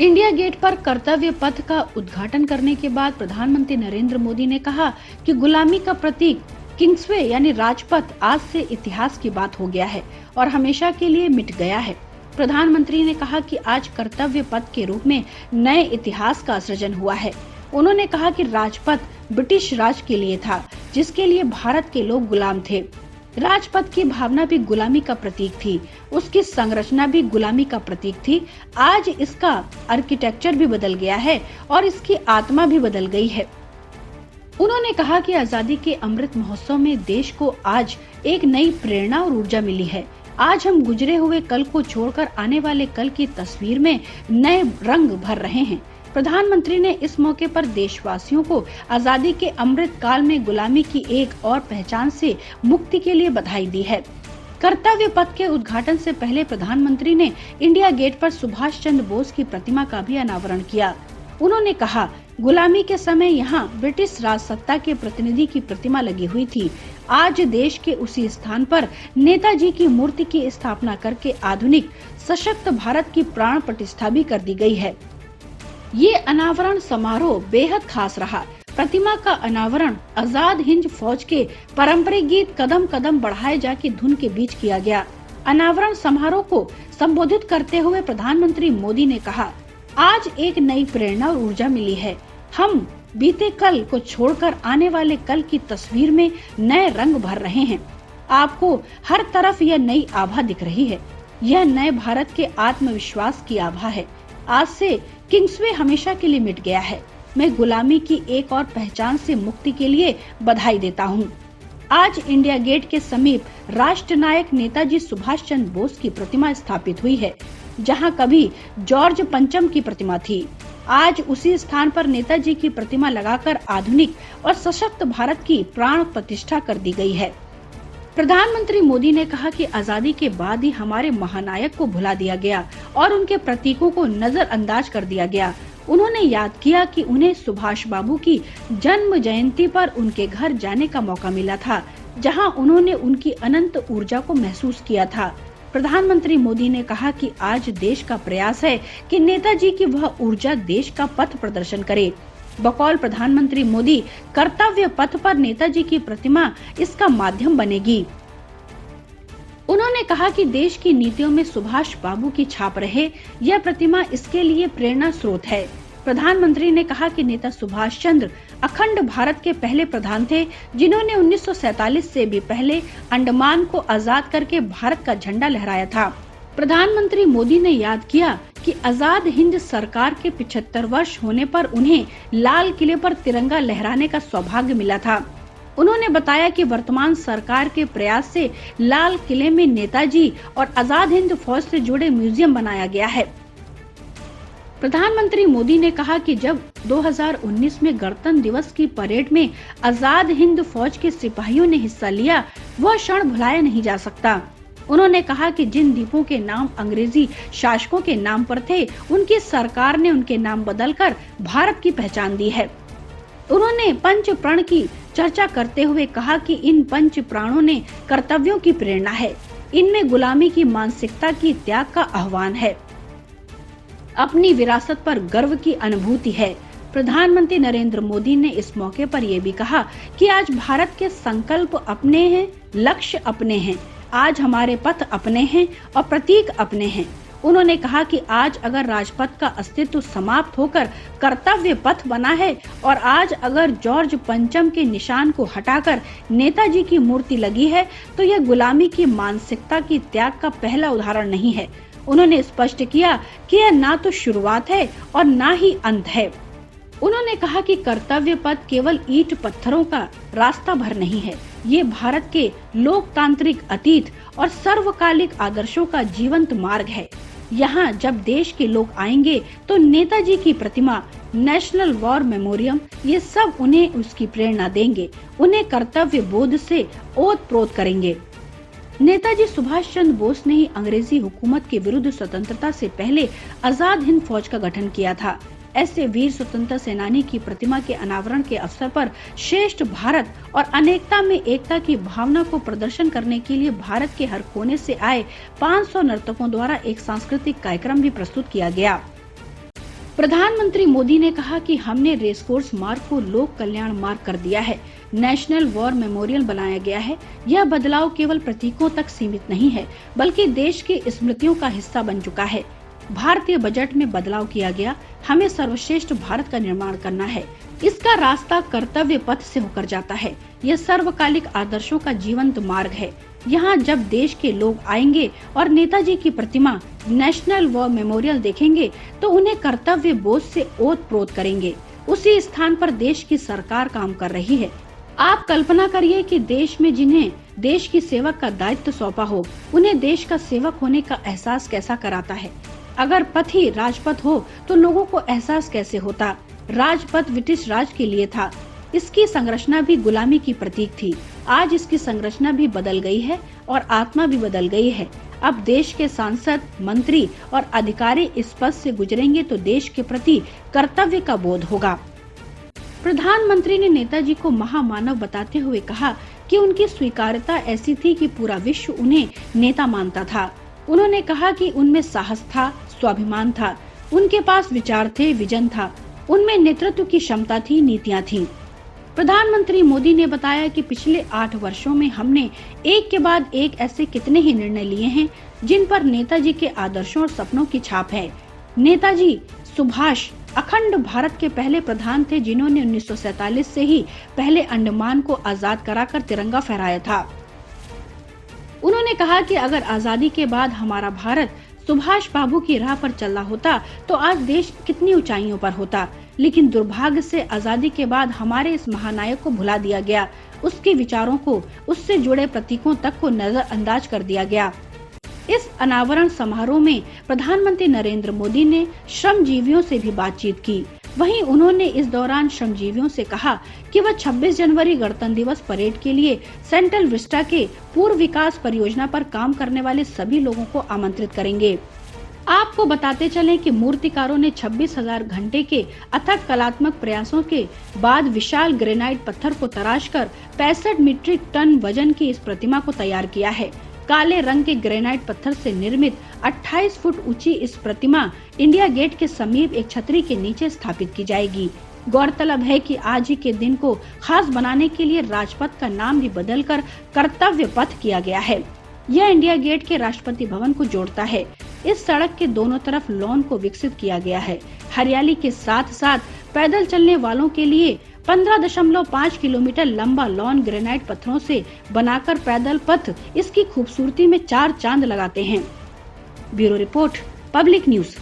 India gate पर कर्तव्य पथ का उद्घाटन करने के बाद प्रधानमंत्री नरेंद्र मोदी ने कहा कि गुलामी का प्रतीक किंग्सवे यानी राजपथ आज से इतिहास की बात हो गया है और हमेशा के लिए मिट गया है। प्रधानमंत्री ने कहा कि आज कर्तव्य पथ के रूप में नए इतिहास का सृजन हुआ है। उन्होंने कहा कि राजपथ ब्रिटिश राज के लिए था, जिसके लिए भारत के लोग गुलाम थे। राजपथ की भावना भी गुलामी का प्रतीक थी, उसकी संरचना भी गुलामी का प्रतीक थी। आज इसका आर्किटेक्चर भी बदल गया है और इसकी आत्मा भी बदल गई है। उन्होंने कहा कि आजादी के अमृत महोत्सव में देश को आज एक नई प्रेरणा और ऊर्जा मिली है। आज हम गुजरे हुए कल को छोड़कर आने वाले कल की तस्वीर में नए रंग भर रहे हैं। प्रधानमंत्री ने इस मौके पर देशवासियों को आजादी के अमृत काल में गुलामी की एक और पहचान से मुक्ति के लिए बधाई दी है। कर्तव्य पथ के उद्घाटन से पहले प्रधानमंत्री ने इंडिया गेट पर सुभाष चंद्र बोस की प्रतिमा का भी अनावरण किया। उन्होंने कहा, गुलामी के समय यहाँ ब्रिटिश राज सत्ता के प्रतिनिधि की प्रतिमा लगी हुई थी। आज देश के उसी स्थान पर नेताजी की मूर्ति की स्थापना करके आधुनिक सशक्त भारत की प्राण प्रतिष्ठा भी कर दी गई है। ये अनावरण समारोह बेहद खास रहा। प्रतिमा का अनावरण आजाद हिंद फौज के पारंपरिक गीत कदम कदम बढ़ाए जा की धुन के बीच किया गया। अनावरण समारोह को संबोधित करते हुए प्रधानमंत्री मोदी ने कहा, आज एक नई प्रेरणा और ऊर्जा मिली है। हम बीते कल को छोड़कर आने वाले कल की तस्वीर में नए रंग भर रहे हैं। आपको हर तरफ यह नई आभा दिख रही है। यह नए भारत के आत्मविश्वास की आभा है। आज से किंग्सवे हमेशा के लिए मिट गया है। मैं गुलामी की एक और पहचान से मुक्ति के लिए बधाई देता हूँ। आज इंडिया गेट के समीप राष्ट्र नायक नेताजी सुभाष चंद्र बोस की प्रतिमा स्थापित हुई है, जहाँ कभी जॉर्ज पंचम की प्रतिमा थी। आज उसी स्थान पर नेताजी की प्रतिमा लगाकर आधुनिक और सशक्त भारत की प्राण प्रतिष्ठा कर दी गई है। प्रधानमंत्री मोदी ने कहा कि आजादी के बाद ही हमारे महानायक को भुला दिया गया और उनके प्रतीकों को नजरअंदाज कर दिया गया। उन्होंने याद किया कि उन्हें सुभाष बाबू की जन्म जयंती पर उनके घर जाने का मौका मिला था, जहां उन्होंने उनकी अनंत ऊर्जा को महसूस किया था। प्रधानमंत्री मोदी ने कहा कि आज देश का प्रयास है कि नेताजी की वह ऊर्जा देश का पथ प्रदर्शन करे। बकौल प्रधानमंत्री मोदी, कर्तव्य पथ पर नेताजी की प्रतिमा इसका माध्यम बनेगी। उन्होंने कहा कि देश की नीतियों में सुभाष बाबू की छाप रहे, यह प्रतिमा इसके लिए प्रेरणा स्रोत है। प्रधानमंत्री ने कहा कि नेता सुभाष चंद्र अखंड भारत के पहले प्रधान थे, जिन्होंने 1947 से भी पहले अंडमान को आजाद करके भारत का झंडा लहराया था। प्रधानमंत्री मोदी ने याद किया कि आजाद हिंद सरकार के 75 वर्ष होने पर उन्हें लाल किले पर तिरंगा लहराने का सौभाग्य मिला था। उन्होंने बताया कि वर्तमान सरकार के प्रयास से लाल किले में नेताजी और आजाद हिंद फौज से जुड़े म्यूजियम बनाया गया है। प्रधानमंत्री मोदी ने कहा कि जब 2019 में गणतंत्र दिवस की परेड में आजाद हिंद फौज के सिपाहियों ने हिस्सा लिया, वह क्षण भुलाया नहीं जा सकता। उन्होंने कहा कि जिन द्वीपों के नाम अंग्रेजी शासकों के नाम पर थे, उनकी सरकार ने उनके नाम बदलकर भारत की पहचान दी है। उन्होंने पंच प्रण की चर्चा करते हुए कहा कि इन पंच प्राणों ने कर्तव्यों की प्रेरणा है। इनमें गुलामी की मानसिकता की त्याग का आह्वान है, अपनी विरासत पर गर्व की अनुभूति है। प्रधानमंत्री नरेंद्र मोदी ने इस मौके पर यह भी कहा कि आज भारत के संकल्प अपने हैं, लक्ष्य अपने हैं। आज हमारे पथ अपने हैं और प्रतीक अपने हैं। उन्होंने कहा कि आज अगर राजपथ का अस्तित्व समाप्त होकर कर्तव्य पथ बना है और आज अगर जॉर्ज पंचम के निशान को हटाकर नेताजी की मूर्ति लगी है, तो यह गुलामी की मानसिकता की त्याग का पहला उदाहरण नहीं है। उन्होंने स्पष्ट किया कि यह ना तो शुरुआत है और ना ही अंत है। उन्होंने कहा कि कर्तव्य पथ केवल ईंट पत्थरों का रास्ता भर नहीं है, ये भारत के लोकतांत्रिक अतीत और सर्वकालिक आदर्शों का जीवंत मार्ग है। यहाँ जब देश के लोग आएंगे तो नेताजी की प्रतिमा, नेशनल वॉर मेमोरियम, ये सब उन्हें उसकी प्रेरणा देंगे, उन्हें कर्तव्य बोध से ओत-प्रोत करेंगे। नेताजी सुभाष चंद्र बोस ने ही अंग्रेजी हुकूमत के विरुद्ध स्वतंत्रता से पहले आजाद हिंद फौज का गठन किया था। ऐसे वीर स्वतंत्रता सेनानी की प्रतिमा के अनावरण के अवसर पर श्रेष्ठ भारत और अनेकता में एकता की भावना को प्रदर्शन करने के लिए भारत के हर कोने से आए 500 नर्तकों द्वारा एक सांस्कृतिक कार्यक्रम भी प्रस्तुत किया गया। प्रधानमंत्री मोदी ने कहा कि हमने रेसकोर्स मार्ग को लोक कल्याण मार्ग कर दिया है, नेशनल वॉर मेमोरियल बनाया गया है। यह बदलाव केवल प्रतीकों तक सीमित नहीं है, बल्कि देश की स्मृतियों का हिस्सा बन चुका है। भारतीय बजट में बदलाव किया गया, हमें सर्वश्रेष्ठ भारत का निर्माण करना है। इसका रास्ता कर्तव्य पथ से होकर जाता है। यह सर्वकालिक आदर्शों का जीवंत मार्ग है। यहाँ जब देश के लोग आएंगे और नेताजी की प्रतिमा नेशनल वॉर मेमोरियल देखेंगे तो उन्हें कर्तव्य बोध से ओत-प्रोत करेंगे। उसी स्थान पर देश की सरकार काम कर रही है। आप कल्पना करिए कि देश में जिन्हें देश की सेवक का दायित्व सौंपा हो, उन्हें देश का सेवक होने का एहसास कैसा कराता है। अगर पथ ही राजपथ हो तो लोगों को एहसास कैसे होता। राजपथ ब्रिटिश राज के लिए था। इसकी संरचना भी गुलामी की प्रतीक थी। आज इसकी संरचना भी बदल गई है और आत्मा भी बदल गई है। अब देश के सांसद, मंत्री और अधिकारी इस पथ से गुजरेंगे तो देश के प्रति कर्तव्य का बोध होगा। प्रधानमंत्री ने नेताजी को महामानव बताते हुए कहा कि उनकी स्वीकार्यता ऐसी थी कि पूरा विश्व उन्हें नेता मानता था। उन्होंने कहा कि उनमें साहस था, स्वाभिमान था, उनके पास विचार थे, विजन था, उनमें नेतृत्व की क्षमता थी, नीतियां थीं। प्रधानमंत्री मोदी ने बताया कि पिछले 8 वर्षों में हमने एक के बाद एक ऐसे कितने ही निर्णय लिए हैं जिन पर नेताजी के आदर्शों और सपनों की छाप है। नेताजी सुभाष अखंड भारत के पहले प्रधान थे जिन्होंने 1947 से ही पहले अंडमान को आजाद कराकर तिरंगा फहराया था। उन्होंने कहा कि अगर आजादी के बाद हमारा भारत सुभाष बाबू की राह पर चल रहा होता तो आज देश कितनी ऊंचाइयों पर होता। लेकिन दुर्भाग्य से आजादी के बाद हमारे इस महानायक को भुला दिया गया, उसके विचारों को, उससे जुड़े प्रतीकों तक को नजरअंदाज कर दिया गया। इस अनावरण समारोह में प्रधानमंत्री नरेंद्र मोदी ने श्रमजीवियों से भी बातचीत की। वहीं उन्होंने इस दौरान श्रमजीवियों से कहा कि वह 26 जनवरी गणतंत्र दिवस परेड के लिए सेंट्रल विस्टा के पूर्व विकास परियोजना पर काम करने वाले सभी लोगों को आमंत्रित करेंगे। आपको बताते चलें कि मूर्तिकारों ने 26,000 घंटे के अथक कलात्मक प्रयासों के बाद विशाल ग्रेनाइट पत्थर को तराशकर 65 मीट्रिक टन वजन की इस प्रतिमा को तैयार किया है। काले रंग के ग्रेनाइट पत्थर से निर्मित 28 फुट ऊंची इस प्रतिमा इंडिया गेट के समीप एक छतरी के नीचे स्थापित की जाएगी। गौरतलब है कि आज ही के दिन को खास बनाने के लिए राजपथ का नाम भी बदलकर कर्तव्य पथ किया गया है। यह इंडिया गेट के राष्ट्रपति भवन को जोड़ता है। इस सड़क के दोनों तरफ लॉन को विकसित किया गया है। हरियाली के साथ साथ पैदल चलने वालों के लिए 15.5 किलोमीटर लंबा लॉन ग्रेनाइट पत्थरों से बनाकर पैदल पथ इसकी खूबसूरती में 4 चांद लगाते हैं। Bureau report, public news.